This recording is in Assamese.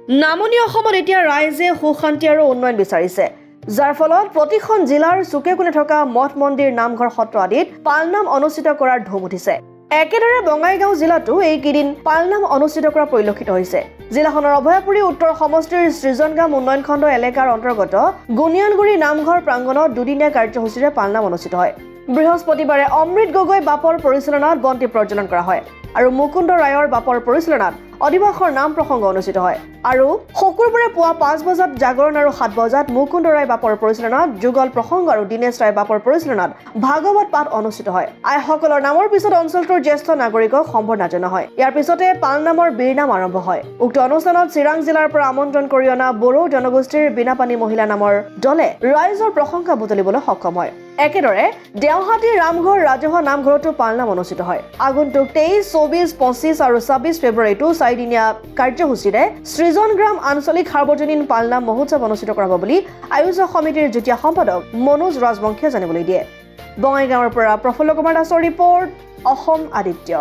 নামনি অসমত এতিয়া ৰাইজে সুশান্তি আৰু উন্নয়ন বিচাৰিছে, যাৰ ফলত প্ৰতিখন জিলাৰ চুকে কোণে থকা মঠ মন্দিৰ নামঘৰ সত্ৰ আদিত পালনাম অনুষ্ঠিত কৰাৰ ধুম উঠিছে। একেদৰে বঙাইগাঁও জিলাতো এইকেইদিন পালনাম অনুষ্ঠিত কৰা পৰিলক্ষিত হৈছে। জিলাখনৰ অভয়াপুৰী উত্তৰ সমষ্টিৰ সৃজনগাম উন্নয়ন খণ্ড এলেকাৰ অন্তৰ্গত গুনিয়ানগুৰি নামঘৰ প্ৰাংগণত দুদিনীয়া কাৰ্যসূচীৰে পালনাম অনুষ্ঠিত হয়। বৃহস্পতিবাৰে অমৃত গগৈ বাপৰ পৰিচালনাত বন্তি প্ৰজ্বলন কৰা হয় আৰু মুকুন্দ ৰায়ৰ বাপৰ পৰিচালনাত অধিবাসৰ নাম প্ৰসংগ অনুষ্ঠিত হয় আৰু শুকুৰবাৰে পুৱা 5 বজাত জাগৰণ আৰু 7 বজাত মুকুন্দ ৰায় বাপৰ পৰিচালনাত যুগল প্ৰসংগ আৰু দীনেশ ৰায় বাপৰ পৰিচালনাত ভাগৱত পাঠ অনুষ্ঠিত হয়। আইসকলৰ নামৰ পিছত অঞ্চলটোৰ জ্যেষ্ঠ নাগৰিকক সম্বৰ্ধনা জনোৱা হয়। ইয়াৰ পিছতে পালনামৰ বীৰনাম আৰম্ভ হয়। উক্ত অনুষ্ঠানত চিৰাং জিলাৰ পৰা আমন্ত্ৰণ কৰি অনা বড়ো জনগোষ্ঠীৰ বিনাপানী মহিলা নামৰ দলে ৰাইজৰ প্ৰশংসা বুটলিবলৈ সক্ষম হয়। একেদৰে দেওহাটী ৰামঘৰ ৰাজহুৱা নামঘৰতো পালনাম অনুষ্ঠিত হয়। আগন্তুক 23, 24, 25 আৰু 26 ফেব্ৰুৱাৰীতো 4দিনীয়া কাৰ্যসূচীৰে সৃজনগ্ৰাম আঞ্চলিক সাৰ্বজনীন পালনাম মহোৎসৱ অনুষ্ঠিত কৰা হ'ব বুলি আয়োজক সমিতিৰ যুটীয়া সম্পাদক মনোজ ৰাজবংশীয়ে জানিবলৈ দিয়ে। বঙাইগাঁৱৰ পৰা প্ৰফুল্ল কুমাৰ দাসৰ ৰিপৰ্ট, অসম আদিত্য।